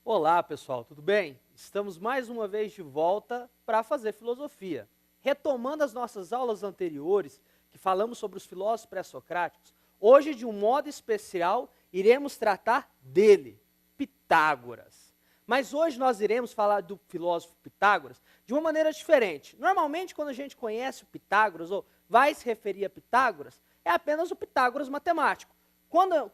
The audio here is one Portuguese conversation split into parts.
Olá, pessoal, tudo bem? Estamos mais uma vez de volta para fazer filosofia. Retomando as nossas aulas anteriores, que falamos sobre os filósofos pré-socráticos, hoje, de um modo especial, iremos tratar dele, Pitágoras. Mas hoje nós iremos falar do filósofo Pitágoras de uma maneira diferente. Normalmente, quando a gente conhece o Pitágoras, ou vai se referir a Pitágoras, é apenas o Pitágoras matemático.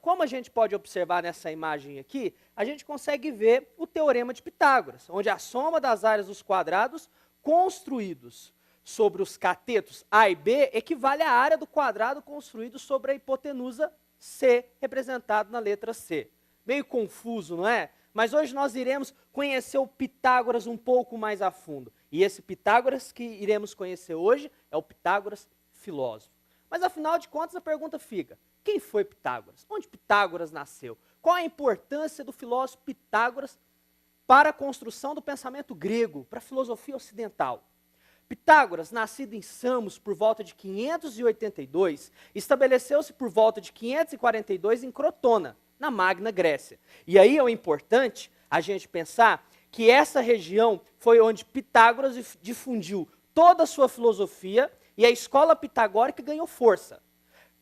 Como a gente pode observar nessa imagem aqui, a gente consegue ver o teorema de Pitágoras, onde a soma das áreas dos quadrados construídos sobre os catetos A e B equivale à área do quadrado construído sobre a hipotenusa C, representado na letra C. Meio confuso, não é? Mas hoje nós iremos conhecer o Pitágoras um pouco mais a fundo. E esse Pitágoras que iremos conhecer hoje é o Pitágoras filósofo. Mas afinal de contas a pergunta fica: quem foi Pitágoras? Onde Pitágoras nasceu? Qual a importância do filósofo Pitágoras para a construção do pensamento grego, para a filosofia ocidental? Pitágoras, nascido em Samos por volta de 582, estabeleceu-se por volta de 542 em Crotona, na Magna Grécia. E aí é importante a gente pensar que essa região foi onde Pitágoras difundiu toda a sua filosofia e a escola pitagórica ganhou força.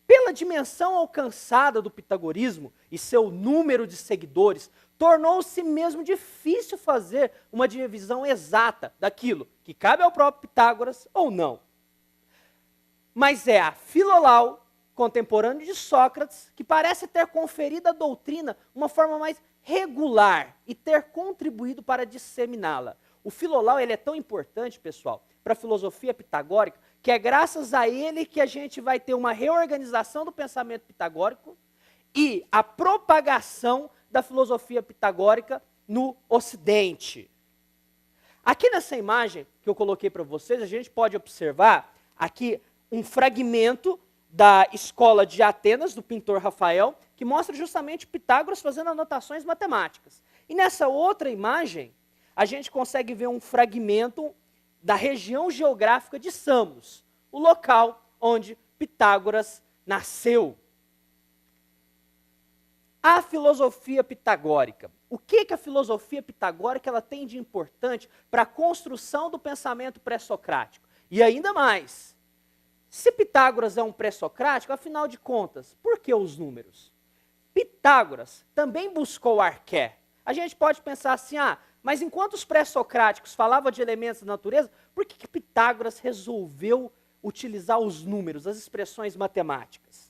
Pela dimensão alcançada do pitagorismo e seu número de seguidores, tornou-se mesmo difícil fazer uma divisão exata daquilo que cabe ao próprio Pitágoras ou não. Mas é a Filolau, contemporâneo de Sócrates, que parece ter conferido à doutrina uma forma mais regular e ter contribuído para disseminá-la. O Filolau ele é tão importante, pessoal, para a filosofia pitagórica, que é graças a ele que a gente vai ter uma reorganização do pensamento pitagórico e a propagação da filosofia pitagórica no Ocidente. Aqui nessa imagem que eu coloquei para vocês, a gente pode observar aqui um fragmento da escola de Atenas, do pintor Rafael, que mostra justamente Pitágoras fazendo anotações matemáticas. E nessa outra imagem, a gente consegue ver um fragmento da região geográfica de Samos, o local onde Pitágoras nasceu. A filosofia pitagórica. O que a filosofia pitagórica ela tem de importante para a construção do pensamento pré-socrático? E ainda mais, se Pitágoras é um pré-socrático, afinal de contas, por que os números? Pitágoras também buscou arqué. A gente pode pensar assim, mas enquanto os pré-socráticos falavam de elementos da natureza, por que Pitágoras resolveu utilizar os números, as expressões matemáticas?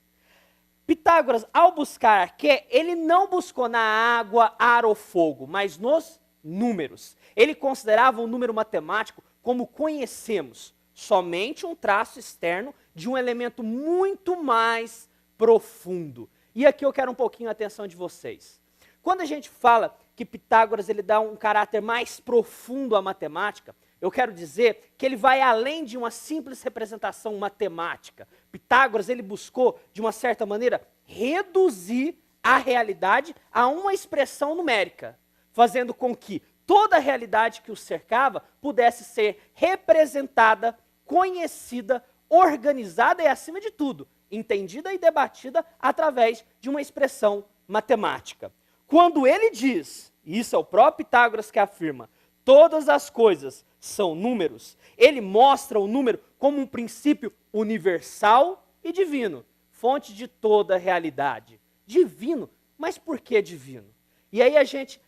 Pitágoras, ao buscar arqué, ele não buscou na água, ar ou fogo, mas nos números. Ele considerava o número matemático como conhecemos, somente um traço externo de um elemento muito mais profundo. E aqui eu quero um pouquinho a atenção de vocês. Quando a gente fala que Pitágoras ele dá um caráter mais profundo à matemática, eu quero dizer que ele vai além de uma simples representação matemática. Pitágoras ele buscou, de uma certa maneira, reduzir a realidade a uma expressão numérica, fazendo com que toda a realidade que o cercava pudesse ser representada, conhecida, organizada e, acima de tudo, entendida e debatida através de uma expressão matemática. Quando ele diz, e isso é o próprio Pitágoras que afirma, todas as coisas são números, ele mostra o número como um princípio universal e divino, fonte de toda a realidade. Divino, mas por que divino? E aí a gente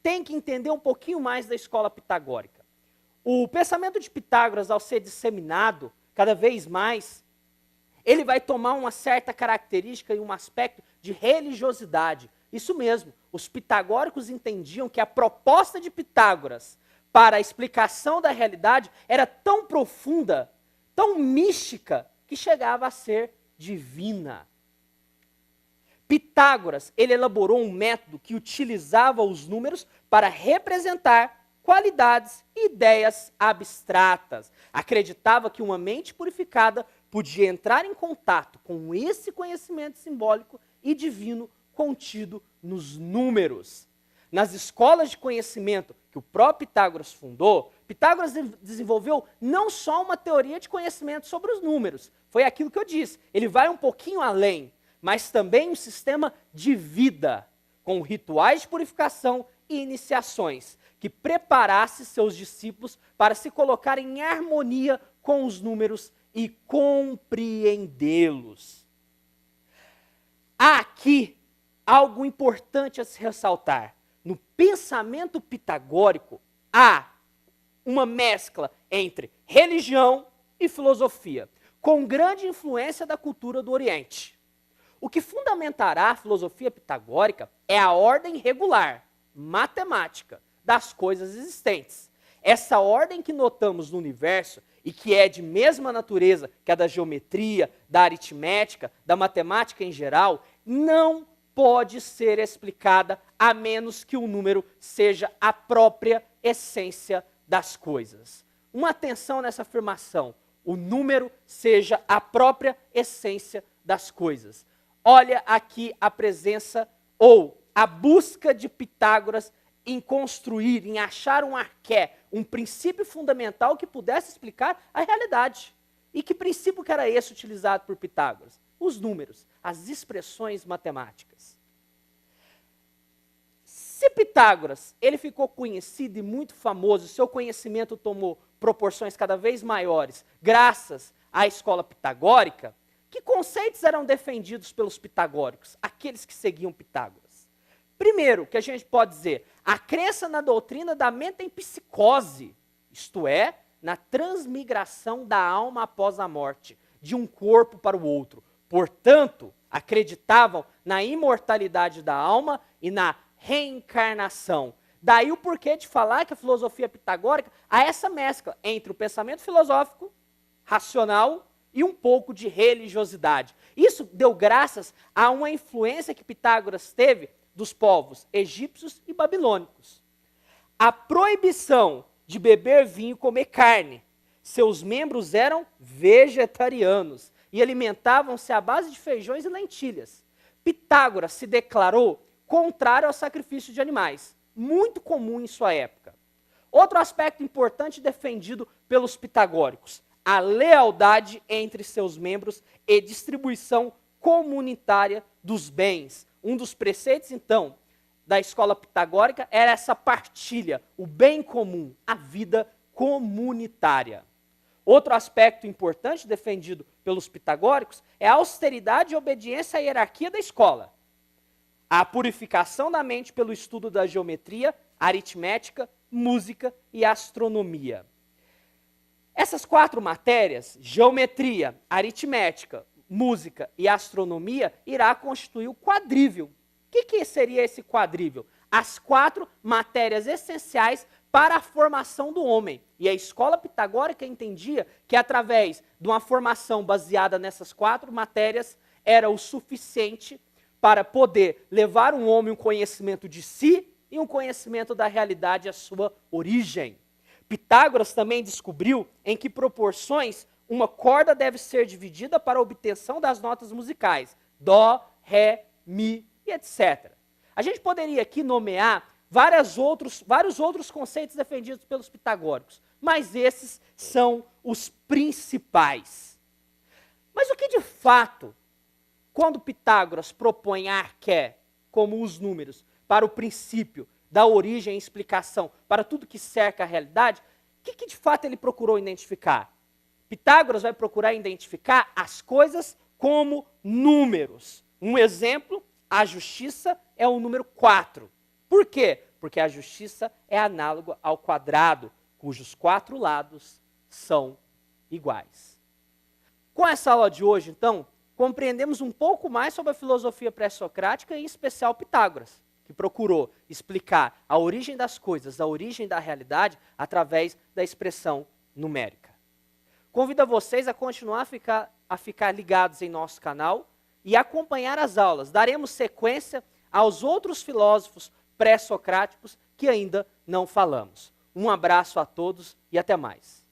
tem que entender um pouquinho mais da escola pitagórica. O pensamento de Pitágoras, ao ser disseminado cada vez mais, ele vai tomar uma certa característica e um aspecto de religiosidade. Isso mesmo, os pitagóricos entendiam que a proposta de Pitágoras para a explicação da realidade era tão profunda, tão mística, que chegava a ser divina. Pitágoras, ele elaborou um método que utilizava os números para representar qualidades e ideias abstratas. Acreditava que uma mente purificada podia entrar em contato com esse conhecimento simbólico e divino contido nos números. nas escolas de conhecimento que o próprio Pitágoras fundou, Pitágoras desenvolveu não só uma teoria de conhecimento sobre os números, foi aquilo que eu disse, ele vai um pouquinho além, mas também um sistema de vida, com rituais de purificação e iniciações, que preparasse seus discípulos para se colocarem em harmonia com os números e compreendê-los. Há aqui algo importante a se ressaltar. No pensamento pitagórico, há uma mescla entre religião e filosofia, com grande influência da cultura do Oriente. O que fundamentará a filosofia pitagórica é a ordem regular, matemática, das coisas existentes. Essa ordem que notamos no universo e que é de mesma natureza que a da geometria, da aritmética, da matemática em geral, não pode ser explicada a menos que o número seja a própria essência das coisas. Uma atenção nessa afirmação, o número seja a própria essência das coisas. Olha aqui a presença ou a busca de Pitágoras em construir, em achar um arqué, um princípio fundamental que pudesse explicar a realidade. E que princípio que era esse utilizado por Pitágoras? Os números, as expressões matemáticas. Se Pitágoras ele ficou conhecido e muito famoso, seu conhecimento tomou proporções cada vez maiores, graças à escola pitagórica, que conceitos eram defendidos pelos pitagóricos, aqueles que seguiam Pitágoras? Primeiro, que a gente pode dizer, a crença na doutrina da mente em psicose, isto é, na transmigração da alma após a morte, de um corpo para o outro. Portanto, acreditavam na imortalidade da alma e na reencarnação. Daí o porquê de falar que a filosofia pitagórica há essa mescla entre o pensamento filosófico, racional e um pouco de religiosidade. Isso deu graças a uma influência que Pitágoras teve dos povos egípcios e babilônicos. A proibição de beber vinho e comer carne. Seus membros eram vegetarianos e alimentavam-se à base de feijões e lentilhas. Pitágoras se declarou contrário ao sacrifício de animais, muito comum em sua época. Outro aspecto importante defendido pelos pitagóricos, a lealdade entre seus membros e distribuição comunitária dos bens. Um dos preceitos, então, da escola pitagórica era essa partilha, o bem comum, a vida comunitária. Outro aspecto importante defendido pelos pitagóricos é a austeridade e obediência à hierarquia da escola. A purificação da mente pelo estudo da geometria, aritmética, música e astronomia. Essas 4 matérias, geometria, aritmética, música e astronomia, irá constituir o quadrível. O que seria esse quadrível? As 4 matérias essenciais para a formação do homem. E a escola pitagórica entendia que através de uma formação baseada nessas 4 matérias era o suficiente para poder levar um homem um conhecimento de si e um conhecimento da realidade, a sua origem. Pitágoras também descobriu em que proporções uma corda deve ser dividida para a obtenção das notas musicais. Dó, ré, mi e etc. A gente poderia aqui nomear vários outros conceitos defendidos pelos pitagóricos, mas esses são os principais. Mas o que de fato, quando Pitágoras propõe a arqué, como os números, para o princípio da origem e explicação, para tudo que cerca a realidade, o que de fato ele procurou identificar? Pitágoras vai procurar identificar as coisas como números. Um exemplo, a justiça é o número 4. Por quê? Porque a justiça é análoga ao quadrado, cujos 4 lados são iguais. Com essa aula de hoje, então, compreendemos um pouco mais sobre a filosofia pré-socrática, em especial Pitágoras, que procurou explicar a origem das coisas, a origem da realidade, através da expressão numérica. Convido vocês a continuar a ficar ligados em nosso canal e acompanhar as aulas. Daremos sequência aos outros filósofos pré-socráticos que ainda não falamos. Um abraço a todos e até mais.